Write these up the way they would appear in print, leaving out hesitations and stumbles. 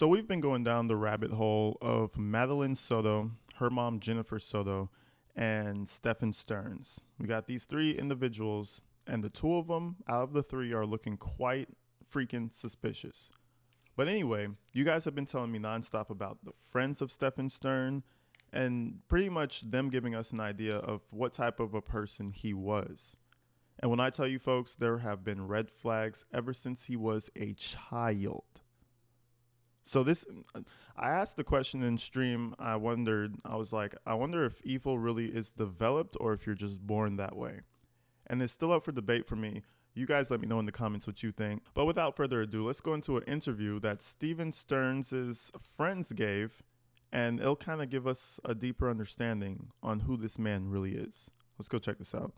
So we've been going down the rabbit hole of Madeline Soto, her mom Jennifer Soto, and Stephan Stearns. We got these three individuals, and the two of them out of the three are looking quite freaking suspicious. But anyway, you guys have been telling me nonstop about the friends of Stephan Stern and pretty much them giving us an idea of what type of a person he was. And when I tell you folks, there have been red flags ever since he was a child. So I asked the question in stream. I was like, I wonder if evil really is developed or if you're just born that way. And it's still up for debate for me. You guys let me know in the comments what you think. But without further ado, let's go into an interview that Stephan Stearns' friends gave, and it'll kind of give us a deeper understanding on who this man really is. Let's go check this out.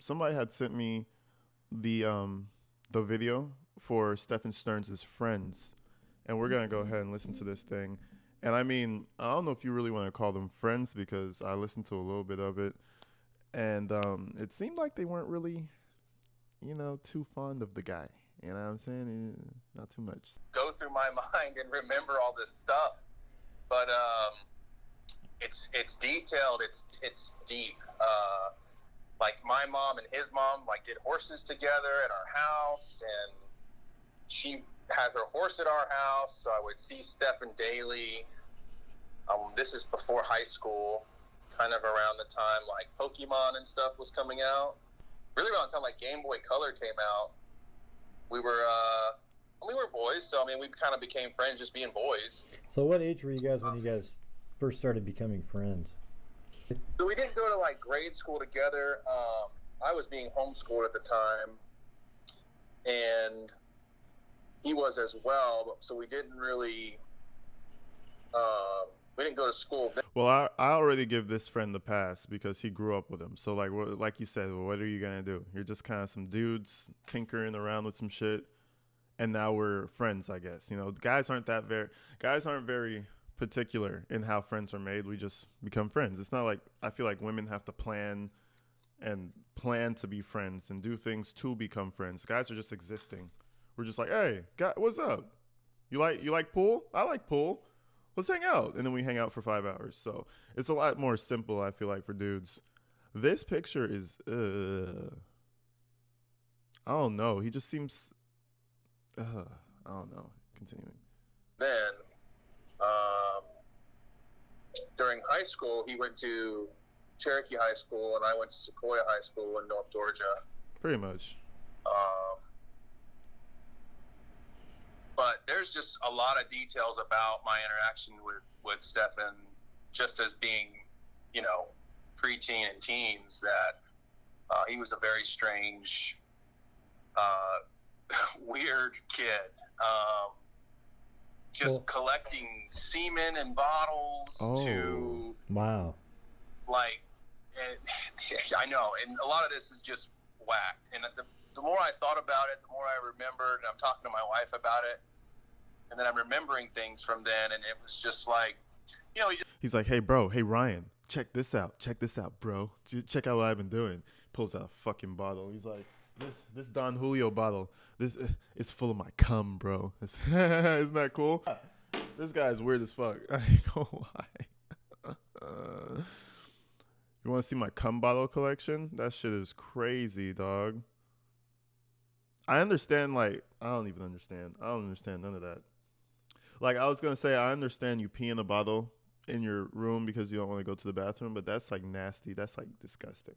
Somebody had sent me the video for Stephan Stearns' friends, and we're gonna go ahead and listen to this thing. And I mean, I don't know if you really want to call them friends because I listened to a little bit of it, and it seemed like they weren't really, too fond of the guy. You know what I'm saying? Not too much. Go through my mind and remember all this stuff, but it's detailed. It's deep. Like my mom and his mom did horses together at our house, and she had her horse at our house, so I would see Stephan daily. This is before high school, kind of around the time Pokemon and stuff was coming out. Really around the time Game Boy Color came out. We were boys, so we kind of became friends just being boys. So what age were you guys when you guys first started becoming friends? So we didn't go to grade school together. I was being homeschooled at the time, and he was as well. So we didn't really, we didn't go to school. Well, I already give this friend the pass because he grew up with him. So like you said, what are you gonna do? You're just kind of some dudes tinkering around with some shit, and now we're friends, I guess. Guys aren't very particular in how friends are made. We just become friends. It's not like I feel like women have to plan to be friends and do things to become friends. Guys are just existing. We're just like, hey, guy, what's up? You like pool? I like pool. Let's hang out. And then we hang out for 5 hours. So it's a lot more simple, I feel like, for dudes. This picture is I don't know. He just seems I don't know. Continuing. Then during high school, he went to Cherokee High School, and I went to Sequoia High School in North Georgia. Pretty much. But there's just a lot of details about my interaction with Stephan, just as being, preteen and teens, that he was a very strange, weird kid. Just collecting semen in bottles to wow. I know, and a lot of this is just whacked. And the more I thought about it, the more I remembered, and I'm talking to my wife about it, and then I'm remembering things from then, and it was just he's like, hey, bro, hey, Ryan, check this out, bro. Check out what I've been doing. Pulls out a fucking bottle. He's like, this Don Julio bottle, this is full of my cum, bro. Isn't that cool? This guy's weird as fuck. I ain't gonna lie. You want to see my cum bottle collection? That shit is crazy, dog. I understand, I don't even understand. I don't understand none of that. I was going to say, I understand you pee in a bottle in your room because you don't want to go to the bathroom, but that's, nasty. That's, disgusting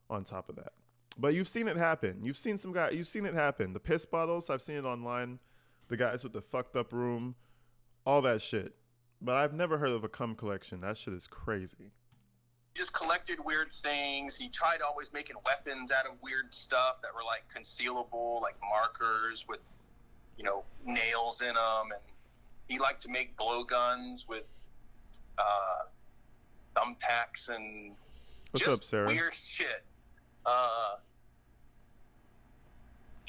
on top of that. But you've seen it happen. You've seen it happen. The piss bottles, I've seen it online. The guys with the fucked up room, all that shit. But I've never heard of a cum collection. That shit is crazy. He just collected weird things. He tried always making weapons out of weird stuff that were concealable, like markers with, nails in them. And he liked to make blowguns with thumbtacks and What's just up, Sarah? Weird shit.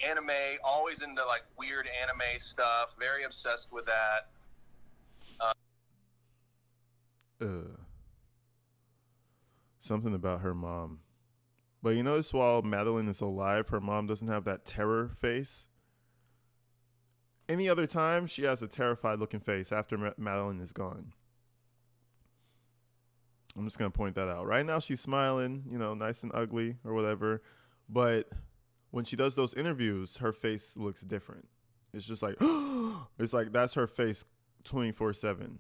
Anime, always into weird anime stuff. Very obsessed with that. Something about her mom But you notice while Madeline is alive, her mom doesn't have that terror face. Any other time, she has a terrified looking face after Madeline is gone. I'm just going to point that out. Right now, she's smiling, nice and ugly or whatever. But when she does those interviews, her face looks different. It's just like, it's like that's her face 24/7.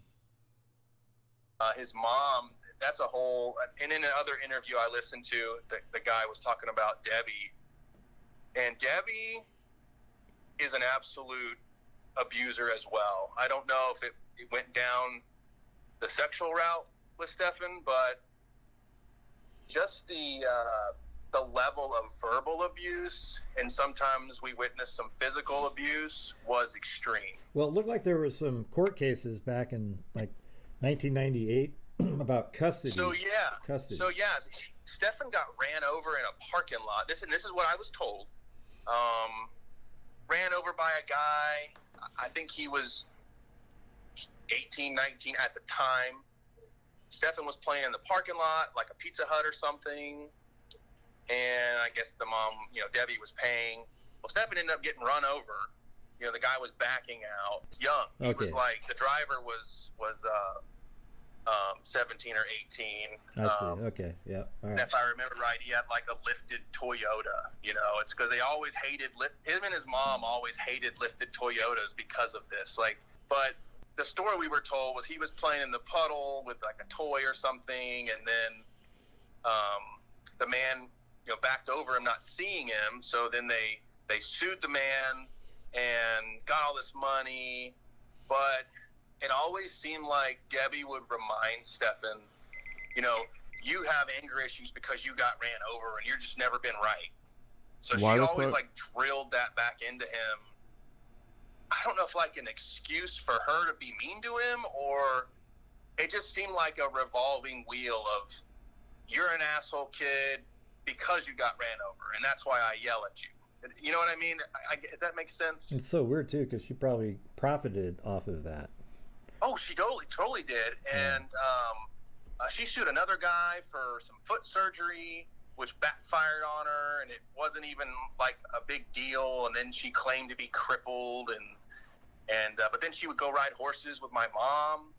His mom, that's a whole, and in another interview I listened to, the guy was talking about Debbie. And Debbie is an absolute abuser as well. I don't know if it went down the sexual route with Stephan, but just the level of verbal abuse, and sometimes we witnessed some physical abuse, was extreme. Well, it looked like there were some court cases back in like 1998 about custody. So yeah, Stephan got ran over in a parking lot. This is what I was told. Ran over by a guy. I think he was 18, 19 at the time. Stephan was playing in the parking lot, like a Pizza Hut or something. And I guess the mom, Debbie, was paying. Well, Stephan ended up getting run over. The guy was backing out. Young. He was like, the driver was 17 or 18. I see. Okay. Yeah. All right. If I remember right, he had like a lifted Toyota. It's because they always hated him and his mom always hated lifted Toyotas because of this. But the story we were told was he was playing in the puddle with like a toy or something, and then the man, backed over him, not seeing him. So then they sued the man and got all this money, but it always seemed like Debbie would remind Stephan, you have anger issues because you got ran over and you're just never been right. So she always drilled that back into him. I don't know if like an excuse for her to be mean to him, or it just seemed like a revolving wheel of, you're an asshole kid because you got ran over, and that's why I yell at you. You know what I mean? That makes sense. It's so weird too, because she probably profited off of that. Oh, she totally did. And she sued another guy for some foot surgery, which backfired on her, and it wasn't even like a big deal. And then she claimed to be crippled, but then she would go ride horses with my mom.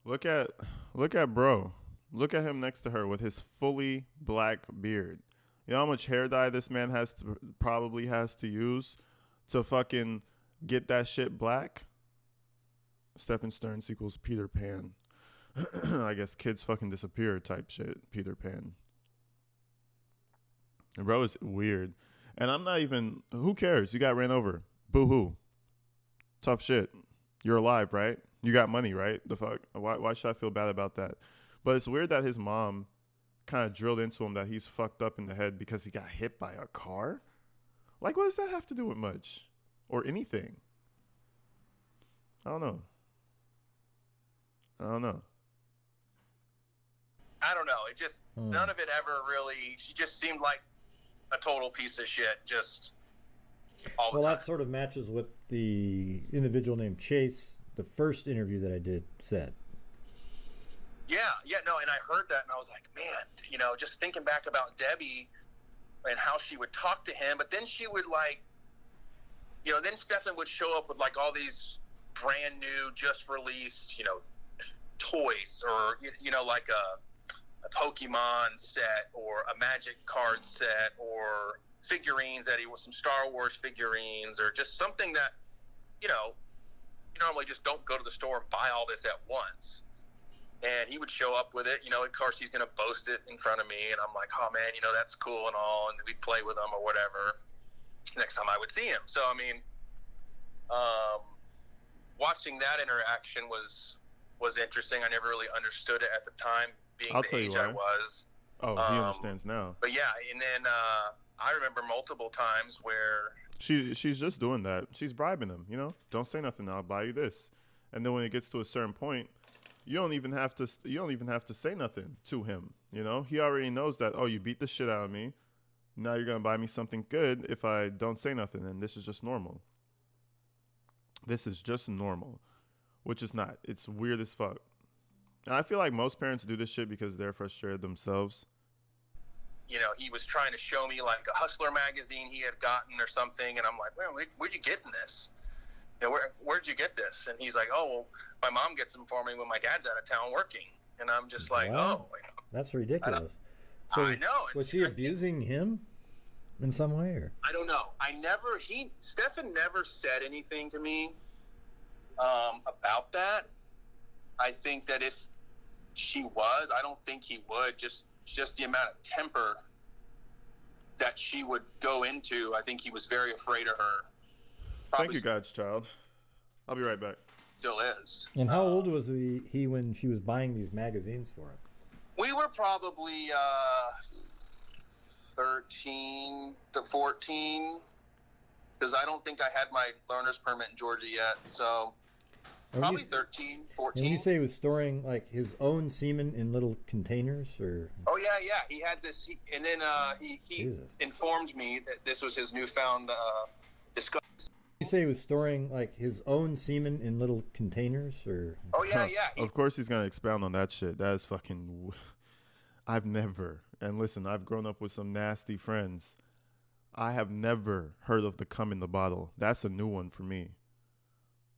Look at bro. Look at him next to her with his fully black beard. You know how much hair dye this man probably has to use to fucking get that shit black? Stephan Stearns equals Peter Pan. I guess kids fucking disappear type shit. Peter Pan. And bro is weird. And I'm not even, who cares? You got ran over. Boo-hoo. Tough shit. You're alive, right? You got money, right? The fuck? Why should I feel bad about that? But it's weird that his mom kind of drilled into him that he's fucked up in the head because he got hit by a car. Like, what does that have to do with much? Or anything? I don't know. It just, none of it ever really, she just seemed like a total piece of shit, just all the time. Well, that sort of matches what the individual named Chase, the first interview that I did, said. Yeah, no, and I heard that, and I was like, man, just thinking back about Debbie and how she would talk to him, but then she would then Stephan would show up with like all these brand new, just released, toys, or like a Pokemon set or a Magic card set or figurines some Star Wars figurines, or just something that you normally just don't go to the store and buy all this at once. And he would show up with it, of course he's going to boast it in front of me, and I'm like, oh man, that's cool and all, and we'd play with him or whatever next time I would see him. So I mean, watching that interaction was interesting. I never really understood it at the time, being the age I was. Oh, he understands now. But yeah, and then I remember multiple times where she's just doing that. She's bribing him, Don't say nothing, I'll buy you this. And then when it gets to a certain point, you don't even have to say nothing to him, He already knows that, oh, you beat the shit out of me. Now you're going to buy me something good if I don't say nothing, and this is just normal. This is just normal, which is not. It's weird as fuck. And I feel like most parents do this shit because they're frustrated themselves. he was trying to show me like a Hustler magazine he had gotten or something, and I'm like, well, where'd you get this? Where'd you get this? And he's like, oh, well, my mom gets them for me when my dad's out of town working. And I'm just like, Wow. oh, That's ridiculous. So I know. Was she abusing him in some way, or? I don't know. Stephan never said anything to me about that. I think that if she was, I don't think he would. Just the amount of temper that she would go into, I think he was very afraid of her. Thank you, God's child. I'll be right back. Still is. And how old was he when she was buying these magazines for him? We were probably 13 to 14, because I don't think I had my learner's permit in Georgia yet. So probably 13, 14. And you say he was storing like his own semen in little containers, or? Oh yeah. He had this, and then he informed me that this was his newfound discovery. You say he was storing like his own semen in little containers, or? Oh yeah. Of course he's gonna expound on that shit. That is fucking. I've never, and listen, I've grown up with some nasty friends. I have never heard of the cum in the bottle. That's a new one for me.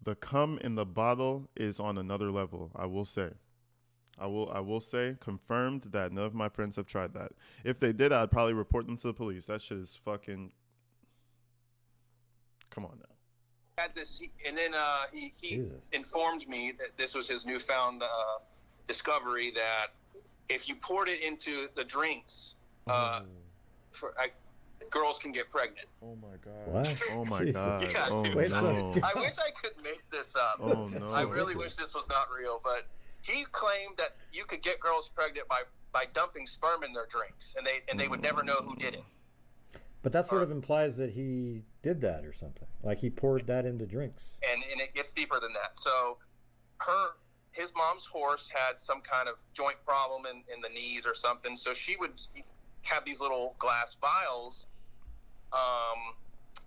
The cum in the bottle is on another level, I will say. I will say, confirmed that none of my friends have tried that. If they did, I'd probably report them to the police. That shit is fucking. Come on now. Had this, and then he informed me that this was his newfound discovery, that if you poured it into the drinks, girls can get pregnant. Oh my god! What? Oh my god! Yeah, oh wait, no! I wish I could make this up. Oh no! I really wish this was not real, but he claimed that you could get girls pregnant by dumping sperm in their drinks, and they would never know who did it. But that sort of implies that he did that or something. Like he poured that into drinks. And it gets deeper than that. So his mom's horse had some kind of joint problem in the knees or something. So she would have these little glass vials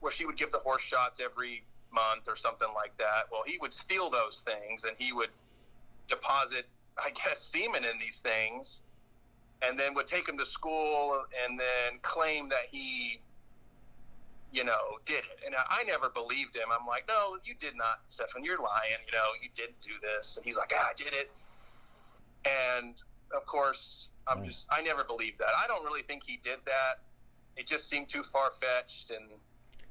where she would give the horse shots every month or something like that. Well, he would steal those things, and he would deposit, I guess, semen in these things, and then would take them to school and then claim that he, did it. And I never believed him. I'm like, no, you did not, Stephan. You're lying. You didn't do this. And he's like, I did it. And of course, I never believed that. I don't really think he did that. It just seemed too far-fetched. And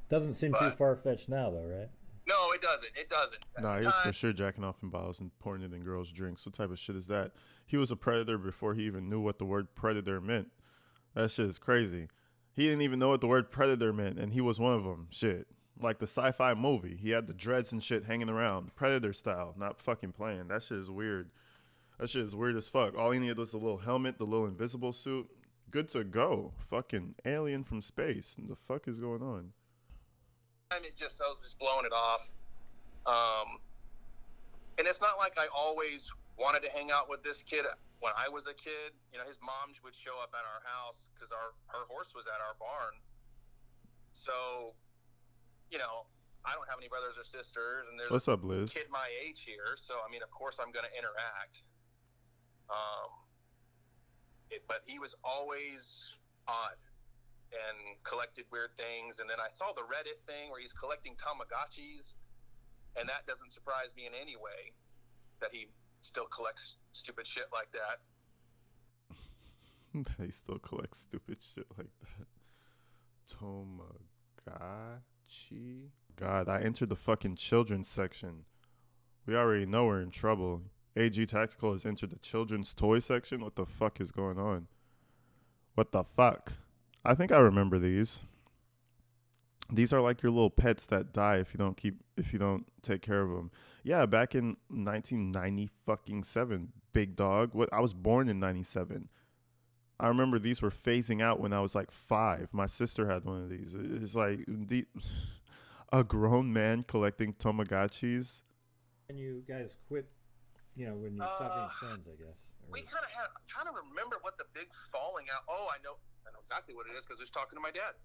doesn't seem too far-fetched now, though, right? No, it doesn't. It doesn't. Nah, he was for sure jacking off in bottles and pouring it in girls' drinks. What type of shit is that? He was a predator before he even knew what the word predator meant. That shit is crazy. He didn't even know what the word predator meant, and he was one of them. Shit. Like the sci-fi movie. He had the dreads and shit hanging around. Predator style. Not fucking playing. That shit is weird. That shit is weird as fuck. All he needed was the little helmet, the little invisible suit. Good to go. Fucking alien from space. What the fuck is going on? I was just blowing it off. And it's not like I always wanted to hang out with this kid. When I was a kid, his mom would show up at our house because her horse was at our barn. So, I don't have any brothers or sisters, and there's What's up, Liz? a kid my age here. So, of course I'm going to interact. But he was always odd and collected weird things. And then I saw the Reddit thing where he's collecting Tamagotchis, and that doesn't surprise me in any way that he still collects stupid shit like that. He still collects stupid shit like that. Tamagotchi? God, I entered the fucking children's section. We already know we're in trouble. AG Tactical has entered the children's toy section. What the fuck is going on? What the fuck? I think I remember these. These are like your little pets that die if you don't take care of them. Yeah, back in 1997, big dog. I was born in 97. I remember these were phasing out when I was like 5. My sister had one of these. It's like a grown man collecting Tamagotchis. And you guys quit, when you stopped being friends, I guess. We kind of had. I'm trying to remember what the big falling out. Oh, I know exactly what it is because I was talking to my dad.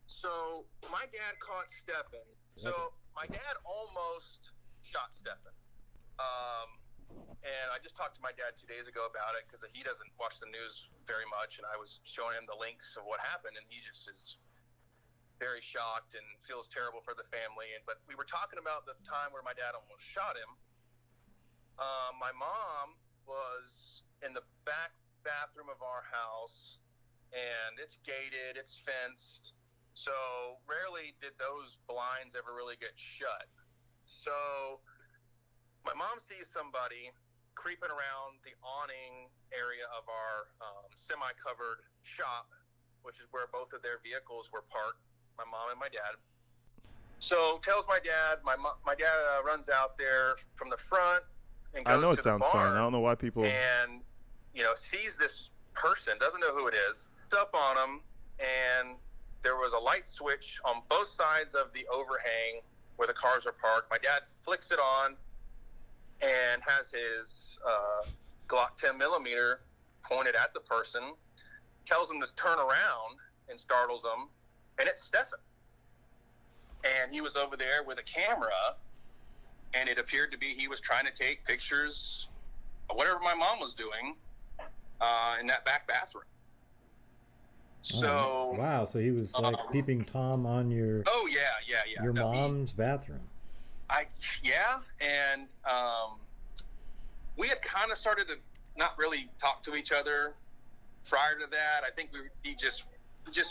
So my dad caught Stephan. So my dad almost shot Stephan. And I just talked to my dad 2 days ago about it because he doesn't watch the news very much, and I was showing him the links of what happened, and he just is very shocked and feels terrible for the family. But we were talking about the time where my dad almost shot him. My mom was in the back bathroom of our house, and it's gated, it's fenced, so rarely did those blinds ever really get shut. So my mom sees somebody creeping around the awning area of our semi-covered shop, which is where both of their vehicles were parked, my mom and my dad. So tells my dad. My dad runs out there from the front and goes I know it to sounds the barn, fine. I don't know why people. and sees this person, doesn't know who it is. It's up on him, and there was a light switch on both sides of the overhang where the cars are parked. My dad flicks it on and has his Glock 10 millimeter pointed at the person, tells him to turn around and startles him, and it's Stephan. And he was over there with a camera, and it appeared to be he was trying to take pictures of whatever my mom was doing in that back bathroom. So wow, so he was like peeping Tom on your your mom's bathroom. And we had kind of started to not really talk to each other prior to that. I think he just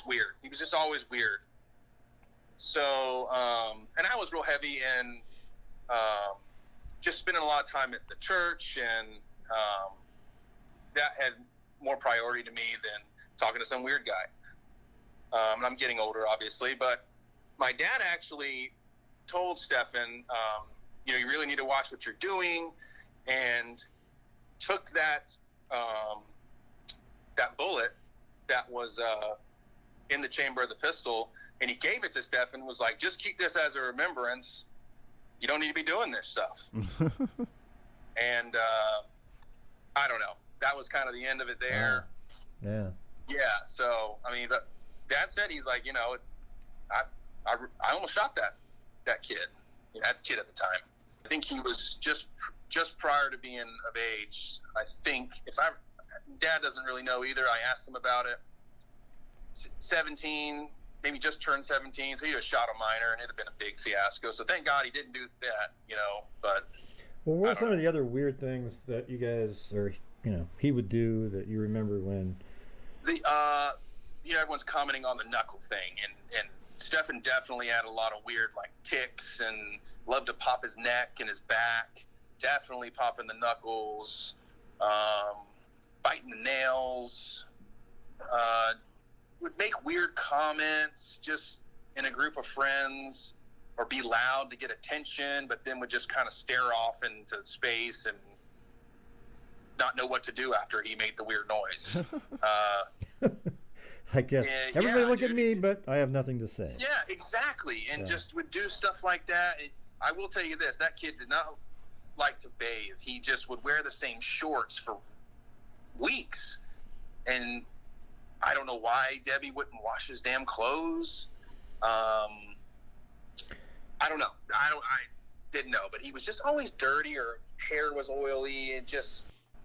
weird. He was just always weird. So and I was real heavy in just spending a lot of time at the church, and that had more priority to me than talking to some weird guy. And I'm getting older, obviously, but my dad actually told Stephan, you really need to watch what you're doing, and took that that bullet that was in the chamber of the pistol, and he gave it to Stephan, was like, just keep this as a remembrance. You don't need to be doing this stuff. And I don't know. That was kind of the end of it there. Wow. Yeah. Yeah. So, I mean, but Dad said, he's like, I almost shot that kid. That kid at the time. I think he was just prior to being of age. I think Dad doesn't really know either. I asked him about it. 17, maybe just turned 17. So he just shot a minor, and it'd have been a big fiasco. So thank God he didn't do that, but. Well, what are some of the other weird things that you guys, or he would do that you remember when? Everyone's commenting on the knuckle thing, and Stephan definitely had a lot of weird tics, and loved to pop his neck and his back. Definitely popping the knuckles, biting the nails. Would make weird comments just in a group of friends, or be loud to get attention, but then would just kind of stare off into space and not know what to do after he made the weird noise. I guess everybody look at me, but I have nothing to say. Yeah, exactly. And just would do stuff like that. I will tell you this, that kid did not like to bathe. He just would wear the same shorts for weeks. And I don't know why Debbie wouldn't wash his damn clothes. I don't know. I didn't know, but he was just always dirty, or hair was oily and just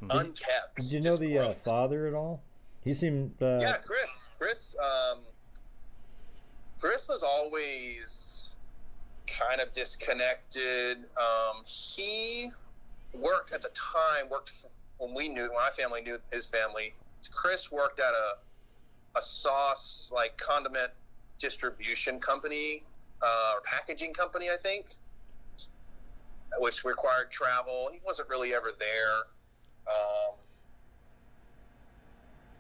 unkept. Did you know the father at all? He seemed. Yeah, Chris. Chris was always kind of disconnected. He worked at the time. When my family knew his family. Chris worked at a sauce condiment distribution company. Or packaging company, I think, which required travel. He wasn't really ever there.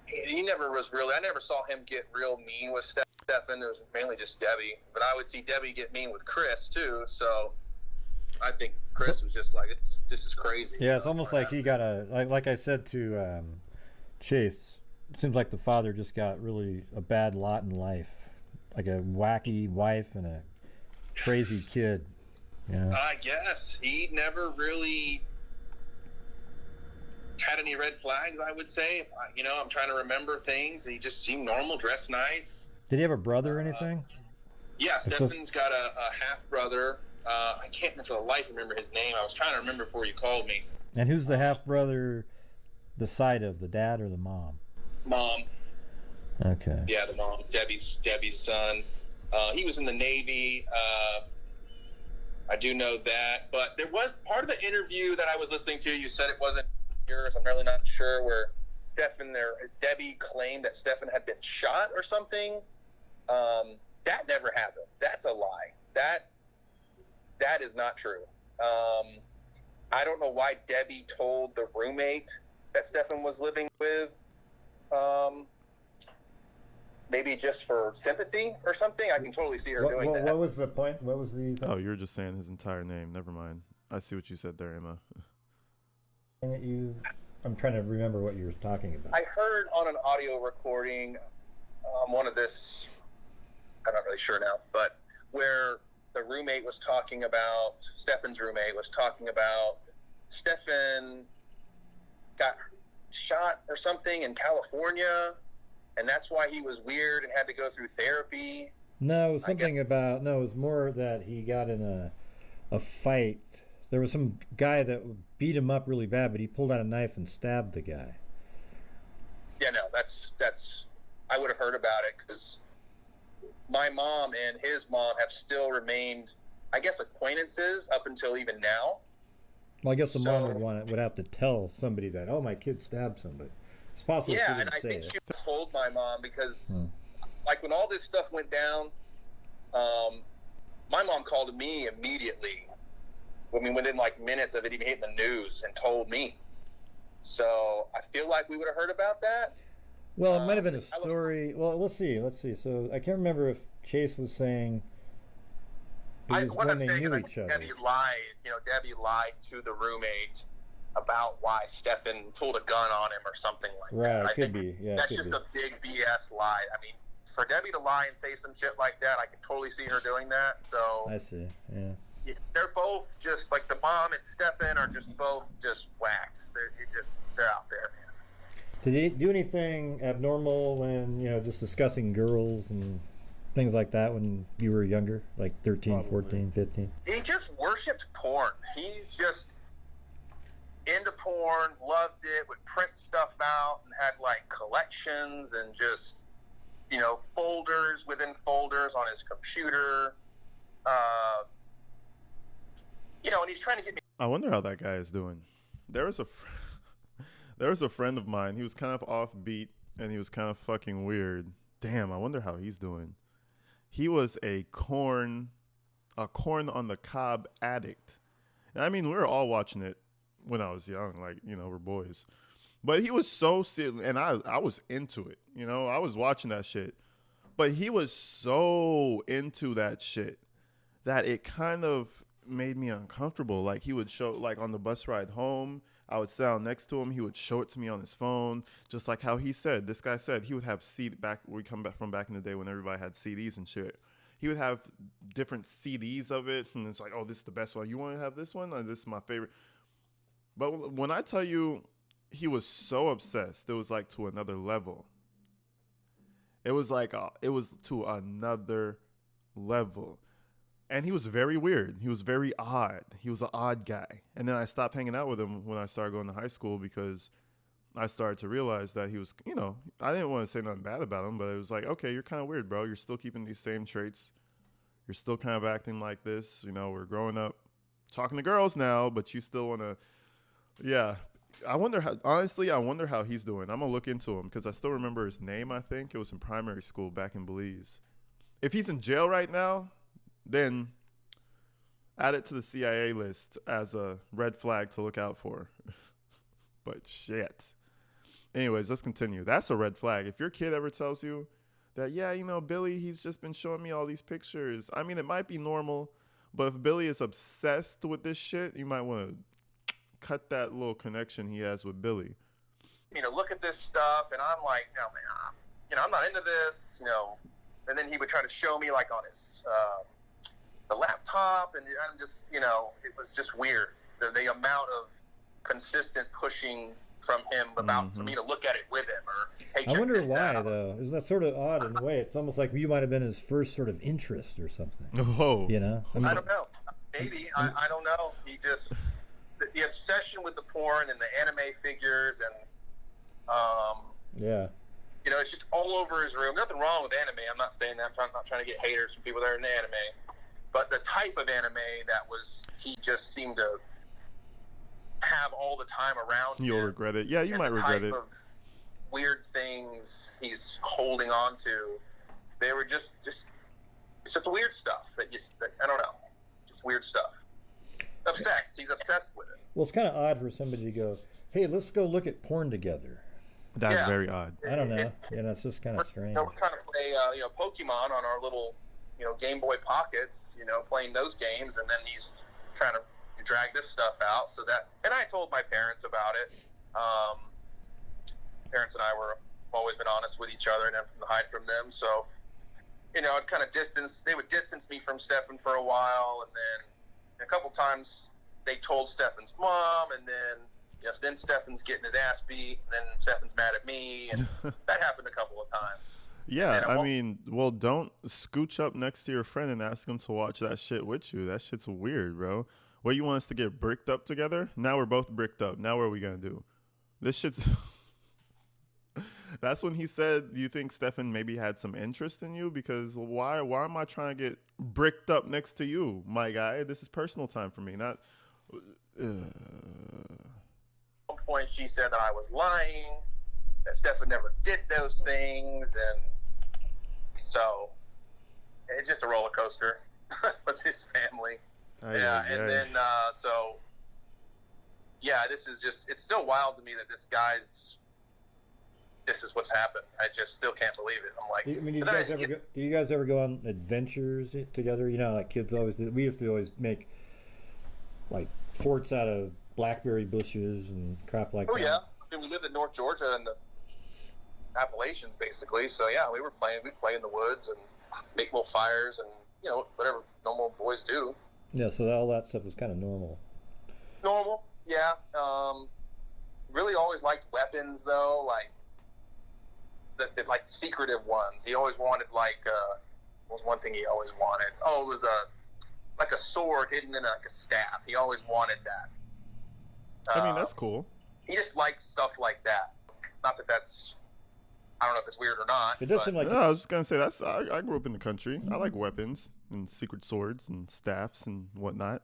He never was really. I never saw him get real mean with Stephan. It was mainly just Debbie, but I would see Debbie get mean with Chris too. So I think Chris was just like, "This is crazy." Yeah, it's almost like he got like I said to Chase. It seems like the father just got really a bad lot in life. Like a wacky wife and a crazy kid. I guess he never really had any red flags, I would say. I'm trying to remember things. He just seemed normal, dressed nice. Did he have a brother or anything? Yeah, Stephan's got a half brother. I can't for the life remember his name. I was trying to remember before you called me. And who's the half brother? The side of the dad or the mom? Mom. Okay. Yeah, the mom. Debbie's son. He was in the Navy. I do know that. But there was part of the interview that I was listening to. You said it wasn't yours. I'm really not sure. Where Debbie claimed that Stephan had been shot or something. That never happened. That's a lie. That is not true. I don't know why Debbie told the roommate that Stephan was living with. Maybe just for sympathy or something. I can totally see her doing that. What was the point? What was the... Oh, you were just saying his entire name. Never mind. I see what you said there, Emma. I'm trying to remember what you were talking about. I heard on an audio recording, one of this, I'm not really sure now, but where the roommate was talking about, Stephan's roommate was talking about Stephan got shot or something in California, and that's why he was weird and had to go through therapy. No, it was something about, no, it was more that he got in a fight. There was some guy that beat him up really bad, but he pulled out a knife and stabbed the guy. Yeah, no, that's I would have heard about it because my mom and his mom have still remained, I guess, acquaintances up until even now. Well, I guess the mom would have to tell somebody that, oh, my kid stabbed somebody. It's possible she didn't and I say think it. she told my mom because, like, when all this stuff went down, my mom called me immediately. I mean, within like minutes of it even hitting the news, and told me. So I feel like we would have heard about that. Well, it might have been a story. Well, let's see. So I can't remember if Chase was saying it was when they knew each other. Debbie lied to the roommate about why Stephan pulled a gun on him or something like that. Right, could be. Yeah, that's just a big BS lie. I mean, for Debbie to lie and say some shit like that, I can totally see her doing that. So I see. Yeah. They're both just like the mom and Stephan are just both just whacks. They're out there. Did he do anything abnormal when, just discussing girls and things like that when you were younger, like 13, Probably. 14, 15? He just worshipped porn. He's just into porn, loved it, would print stuff out and had like collections and just, folders within folders on his computer. And he's trying to get me. I wonder how that guy is doing. There was a friend of mine. He was kind of offbeat and he was kind of fucking weird. Damn, I wonder how he's doing. He was a corn on the cob addict. And I mean, we were all watching it when I was young, like, we're boys. But he was so serious, and I was into it. I was watching that shit. But he was so into that shit that it kind of made me uncomfortable. Like, he would show, like, on the bus ride home, I would sit down next to him. He would show it to me on his phone, just like how this guy said, he would have we come back from back in the day when everybody had CDs and shit. He would have different CDs of it, and it's like, oh, this is the best one. You want to have this one? Or this is my favorite. But when I tell you he was so obsessed, it was like to another level. It was like, it was to another level. And he was very weird. He was very odd. He was an odd guy. And then I stopped hanging out with him when I started going to high school because I started to realize that he was, I didn't want to say nothing bad about him, but it was like, okay, you're kind of weird, bro. You're still keeping these same traits. You're still kind of acting like this. We're growing up, talking to girls now, but you still want to, yeah. I wonder how he's doing. I'm going to look into him because I still remember his name, I think. It was in primary school back in Belize. If he's in jail right now, then add it to the CIA list as a red flag to look out for. But shit. Anyways, let's continue. That's a red flag. If your kid ever tells you that, yeah, Billy, he's just been showing me all these pictures. I mean, it might be normal, but if Billy is obsessed with this shit, you might want to cut that little connection he has with Billy. Look at this stuff, and I'm like, no, man, I'm not into this, And then he would try to show me, like, on his the laptop, and I'm just, it was just weird. The amount of consistent pushing from him about for me to look at it with him, or hey, I wonder why though. Is that sort of odd in a way? It's almost like you might have been his first sort of interest or something. Oh, I don't know. Maybe I don't know. He just the obsession with the porn and the anime figures and Yeah. you know, it's just all over his room. Nothing wrong with anime. I'm not saying that. I'm not trying to get haters from people that are in anime. But the type of anime he just seemed to have all the time around You'll him. regret it. Yeah, you might regret it. The type of weird things he's holding on to, they were just it's just weird stuff that I don't know. Just weird stuff. Obsessed. He's obsessed with it. Well, it's kind of odd for somebody to go, hey, let's go look at porn together. That's very odd. I don't know. It's just kind of strange. We're trying to play, Pokemon on our little, Game Boy Pockets, playing those games, and then he's trying to drag this stuff out. And I told my parents about it. Parents and I always been honest with each other and nothing to hide from them. So, I'd kind of they would distance me from Stephan for a while, and then a couple times they told Stephan's mom, and then then Stephan's getting his ass beat, and then Stephan's mad at me, and that happened a couple of times. Yeah, don't scooch up next to your friend and ask him to watch that shit with you. That shit's weird, bro. What, you want us to get bricked up together? Now we're both bricked up. Now what are we gonna do? This shit's... That's when he said, do you think Stephan maybe had some interest in you? Because why am I trying to get bricked up next to you, my guy? This is personal time for me, not... At one point she said that I was lying, that Stephan never did those things, and so it's just a roller coaster with his family. This is just, it's still wild to me that this is what's happened. I just still can't believe it. I'm like, do you guys ever go on adventures together? Like kids always did. We used to always make like forts out of blackberry bushes and crap like that. Oh yeah, we lived in North Georgia in the Appalachians basically. So yeah, we'd play in the woods and make little fires and whatever normal boys do. Yeah, so all that stuff was kind of normal. Normal, yeah. Really always liked weapons though, like the like secretive ones. He always wanted what was one thing he always wanted? Oh, it was like a sword hidden in like a staff. He always wanted that. That's cool. He just likes stuff like that. Not that that's, I don't know if it's weird or not. It does seem like... No, I was just going to say, I grew up in the country. I like weapons and secret swords and staffs and whatnot.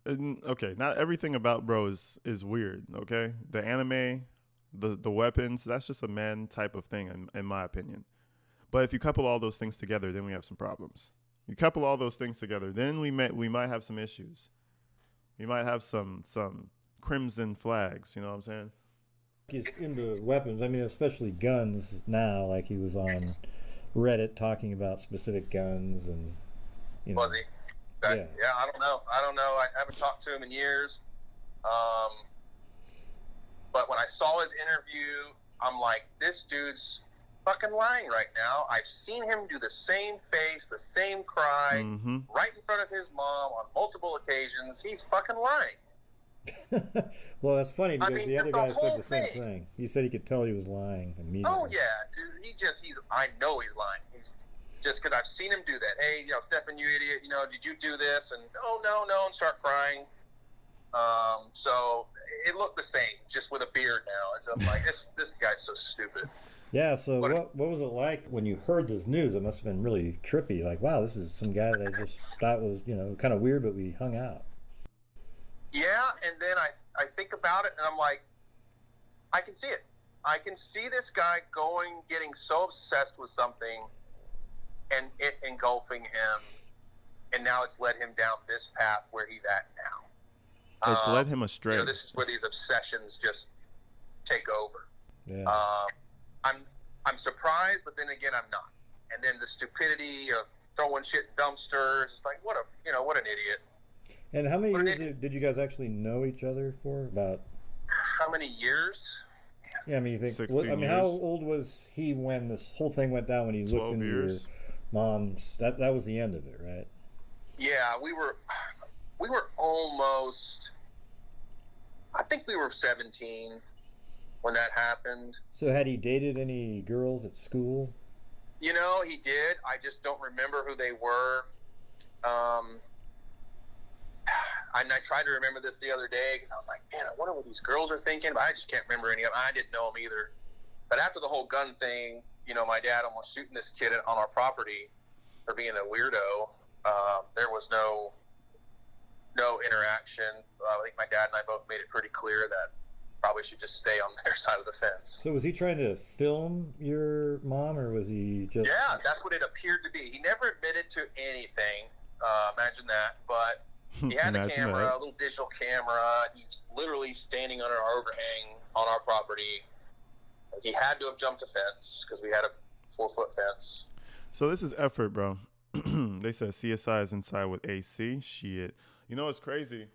And, okay, not everything about bro is weird, okay? The anime, the weapons, that's just a man type of thing, in my opinion. But if you couple all those things together, then we have some problems. You couple all those things together, then we might have some issues. We might have some crimson flags, you know what I'm saying? He's into weapons. Especially guns now. Like he was on Reddit talking about specific guns and. Was he? Yeah, I don't know. I haven't talked to him in years. But when I saw his interview, I'm like, this dude's fucking lying right now. I've seen him do the same face, the same cry, right in front of his mom on multiple occasions. He's fucking lying. Well, that's funny because the other guy said the same thing. He said he could tell he was lying immediately. Oh yeah, dude, I know he's lying. He's just because I've seen him do that. Hey, Stephan, you idiot, did you do this? And oh no, and start crying. So it looked the same, just with a beard now. It's like this guy's so stupid. Yeah, so what was it like when you heard this news? It must have been really trippy. Like, wow, this is some guy that I just thought was, kind of weird, but we hung out. Yeah, and then I think about it, and I'm like, I can see it. I can see this guy getting so obsessed with something, and it engulfing him, and now it's led him down this path where he's at now. It's led him astray. This is where these obsessions just take over. Yeah. I'm surprised, but then again, I'm not. And then the stupidity of throwing shit in dumpsters. It's like, what an idiot. And how many years did you guys actually know each other for? About how many years? Yeah, you think 16 years. How old was he when this whole thing went down? When he looked into your mom's, that was the end of it, right? Yeah, we were almost. I think we were 17 when that happened. So had he dated any girls at school? He did. I just don't remember who they were. I tried to remember this the other day because I was like, man, I wonder what these girls are thinking, but I just can't remember any of them. I didn't know them either. But after the whole gun thing, you know, my dad almost shooting this kid on our property for being a weirdo. There was no interaction. I think my dad and I both made it pretty clear that probably should just stay on their side of the fence. So was he trying to film your mom, or was he just? Yeah, that's what it appeared to be. He never admitted to anything. Imagine that. But he had a camera, a little digital camera. He's literally standing under our overhang on our property. He had to have jumped a fence because we had a 4-foot fence. So this is effort, bro. They said CSI is inside with AC. Shit. You know what's crazy?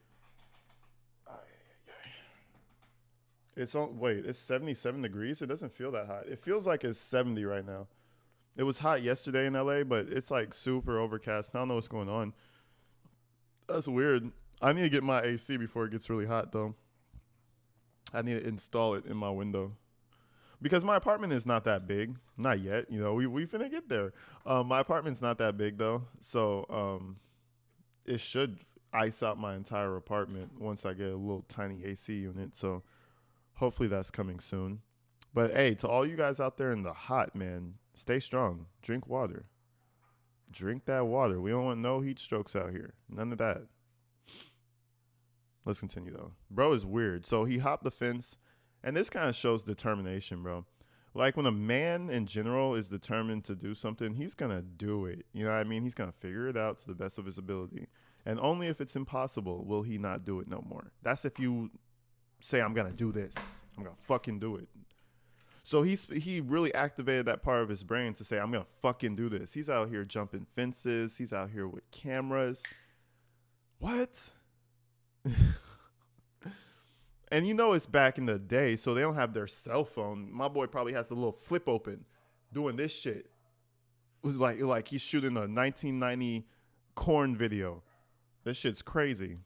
It's 77 degrees. It doesn't feel that hot. It feels like it's 70 right now. It was hot yesterday in LA, but it's like super overcast. I don't know what's going on. That's weird. I need to get my AC before it gets really hot, though. I need to install it in my window. Because my apartment is not that big. Not yet. You know, we finna get there. My apartment's not that big, though. So it should ice out my entire apartment once I get a little tiny AC unit. So hopefully that's coming soon. But, hey, to all you guys out there in the hot, man, stay strong. Drink water. Drink that water. We don't want no heat strokes out here. None of that. Let's continue, though. Bro is weird. So he hopped the fence. And this kind of shows determination, bro. Like when a man in general is determined to do something, he's going to do it. You know what I mean? He's going to figure it out to the best of his ability. And only if it's impossible will he not do it no more. That's if you say, I'm going to do this. I'm going to fucking do it. So he really activated that part of his brain to say, I'm going to fucking do this. He's out here jumping fences. He's out here with cameras. What? And you know it's back in the day, so they don't have their cell phone. My boy probably has the little flip open doing this shit. Like he's shooting a 1990 corn video. This shit's crazy.